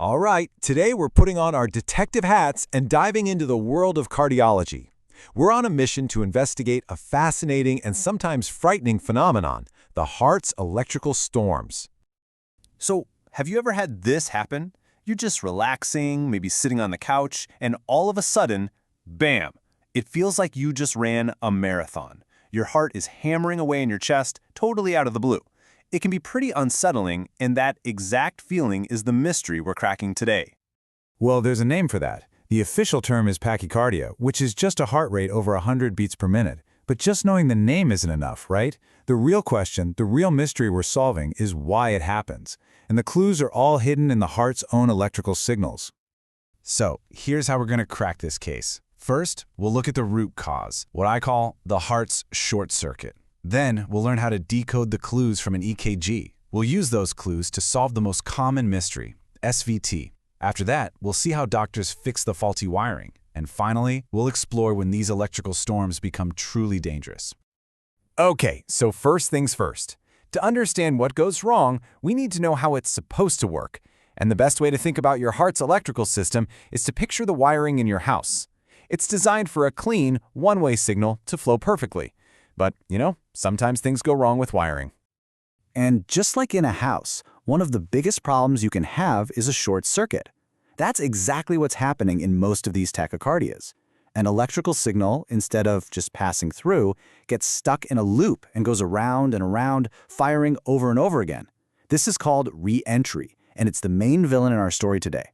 All right, today we're putting on our detective hats and diving into the world of cardiology. We're on a mission to investigate a fascinating and sometimes frightening phenomenon, the heart's electrical storms. So, have you ever had this happen? You're just relaxing, maybe sitting on the couch, and all of a sudden, bam! It feels like you just ran a marathon. Your heart is hammering away in your chest, totally out of the blue. It can be pretty unsettling, and that exact feeling is the mystery we're cracking today. Well, there's a name for that. The official term is tachycardia, which is just a heart rate over 100 beats per minute. But just knowing the name isn't enough, right? The real question, the real mystery we're solving is why it happens. And the clues are all hidden in the heart's own electrical signals. So, here's how we're going to crack this case. First, we'll look at the root cause, what I call the heart's short circuit. Then, we'll learn how to decode the clues from an EKG. We'll use those clues to solve the most common mystery, SVT. After that, we'll see how doctors fix the faulty wiring. And finally, we'll explore when these electrical storms become truly dangerous. Okay, so first things first. To understand what goes wrong, we need to know how it's supposed to work. And the best way to think about your heart's electrical system is to picture the wiring in your house. It's designed for a clean, one-way signal to flow perfectly. But, sometimes things go wrong with wiring. And just like in a house, one of the biggest problems you can have is a short circuit. That's exactly what's happening in most of these tachycardias. An electrical signal, instead of just passing through, gets stuck in a loop and goes around and around, firing over and over again. This is called re-entry, and it's the main villain in our story today.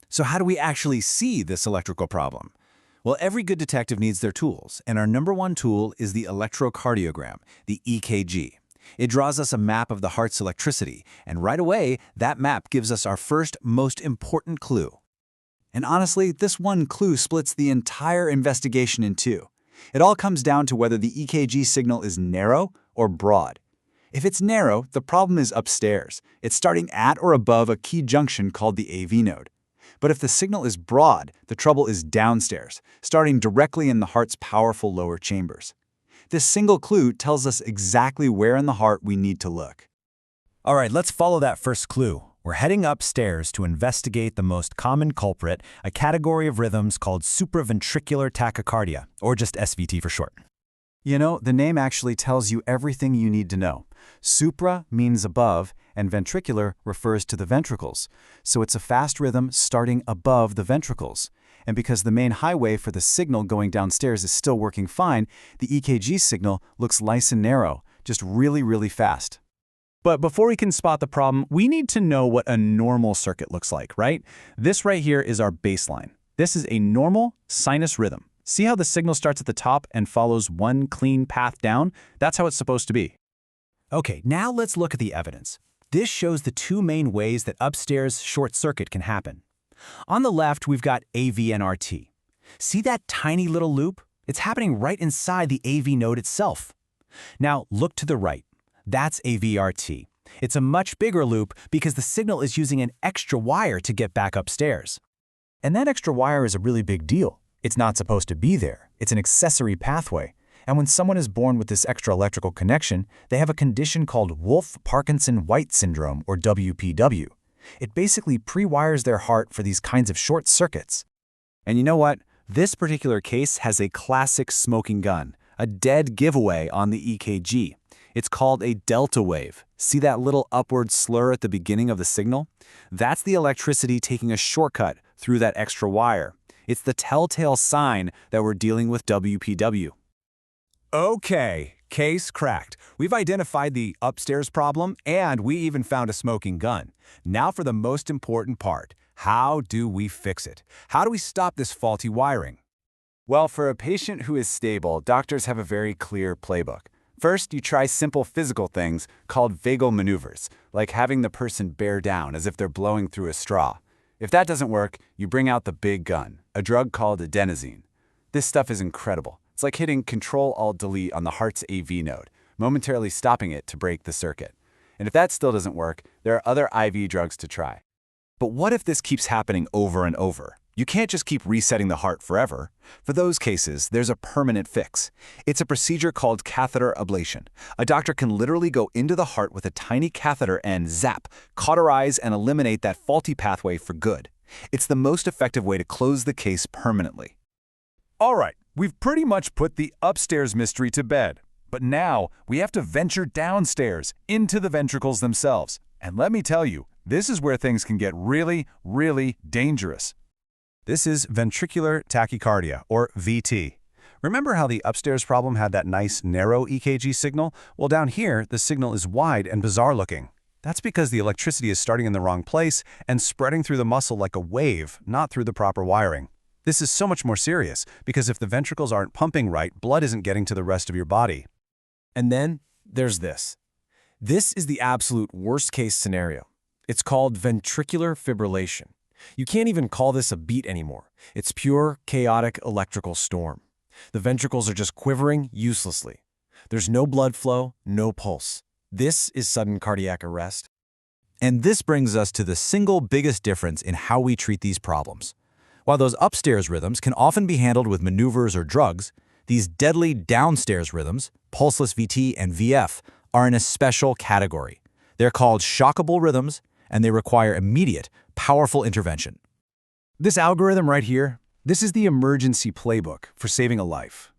So how do we actually see this electrical problem? Well, every good detective needs their tools, and our number one tool is the electrocardiogram, the EKG. It draws us a map of the heart's electricity, and right away, that map gives us our first, most important clue. And honestly, this one clue splits the entire investigation in two. It all comes down to whether the EKG signal is narrow or broad. If it's narrow, the problem is upstairs. It's starting at or above a key junction called the AV node. But if the signal is broad, the trouble is downstairs, starting directly in the heart's powerful lower chambers. This single clue tells us exactly where in the heart we need to look. All right, let's follow that first clue. We're heading upstairs to investigate the most common culprit, a category of rhythms called supraventricular tachycardia, or just SVT for short. The name actually tells you everything you need to know. Supra means above, and ventricular refers to the ventricles. So it's a fast rhythm starting above the ventricles. And because the main highway for the signal going downstairs is still working fine, the EKG signal looks nice and narrow, just really, really fast. But before we can spot the problem, we need to know what a normal circuit looks like, right? This right here is our baseline. This is a normal sinus rhythm. See how the signal starts at the top and follows one clean path down? That's how it's supposed to be. Okay, now let's look at the evidence. This shows the two main ways that upstairs short circuit can happen. On the left, we've got AVNRT. See that tiny little loop? It's happening right inside the AV node itself. Now, look to the right. That's AVRT. It's a much bigger loop because the signal is using an extra wire to get back upstairs. And that extra wire is a really big deal. It's not supposed to be there. It's an accessory pathway. And when someone is born with this extra electrical connection, they have a condition called Wolff-Parkinson-White syndrome, or WPW. It basically pre-wires their heart for these kinds of short circuits. And you know what? This particular case has a classic smoking gun, a dead giveaway on the EKG. It's called a delta wave. See that little upward slur at the beginning of the signal? That's the electricity taking a shortcut through that extra wire. It's the telltale sign that we're dealing with WPW. Okay, case cracked. We've identified the upstairs problem, and we even found a smoking gun. Now for the most important part. How do we fix it? How do we stop this faulty wiring? Well, for a patient who is stable, doctors have a very clear playbook. First, you try simple physical things called vagal maneuvers, like having the person bear down as if they're blowing through a straw. If that doesn't work, you bring out the big gun, a drug called adenosine. This stuff is incredible. It's like hitting Control-Alt-Delete on the heart's AV node, momentarily stopping it to break the circuit. And if that still doesn't work, there are other IV drugs to try. But what if this keeps happening over and over? You can't just keep resetting the heart forever. For those cases, there's a permanent fix. It's a procedure called catheter ablation. A doctor can literally go into the heart with a tiny catheter and zap, cauterize and eliminate that faulty pathway for good. It's the most effective way to close the case permanently. All right, we've pretty much put the upstairs mystery to bed. But now we have to venture downstairs into the ventricles themselves. And let me tell you, this is where things can get really, really dangerous. This is ventricular tachycardia, or VT. Remember how the upstairs problem had that nice, narrow EKG signal? Well, down here, the signal is wide and bizarre looking. That's because the electricity is starting in the wrong place and spreading through the muscle like a wave, not through the proper wiring. This is so much more serious, because if the ventricles aren't pumping right, blood isn't getting to the rest of your body. And then there's this. This is the absolute worst-case scenario. It's called ventricular fibrillation. You can't even call this a beat anymore. It's pure, chaotic electrical storm. The ventricles are just quivering uselessly. There's no blood flow, no pulse. This is sudden cardiac arrest. And this brings us to the single biggest difference in how we treat these problems. While those upstairs rhythms can often be handled with maneuvers or drugs, these deadly downstairs rhythms, pulseless VT and VF, are in a special category. They're called shockable rhythms, and they require immediate, powerful intervention. This algorithm right here, this is the emergency playbook for saving a life.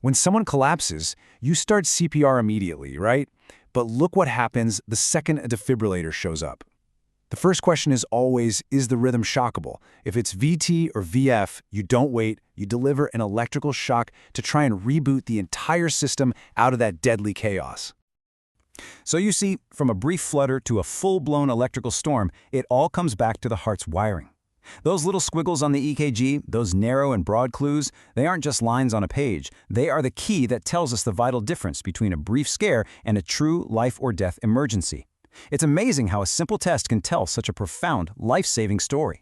When someone collapses, you start CPR immediately, right? But look what happens the second a defibrillator shows up. The first question is always, is the rhythm shockable? If it's VT or VF, you don't wait, you deliver an electrical shock to try and reboot the entire system out of that deadly chaos. So you see, from a brief flutter to a full-blown electrical storm, it all comes back to the heart's wiring. Those little squiggles on the EKG, those narrow and broad clues, they aren't just lines on a page. They are the key that tells us the vital difference between a brief scare and a true life-or-death emergency. It's amazing how a simple test can tell such a profound, life-saving story.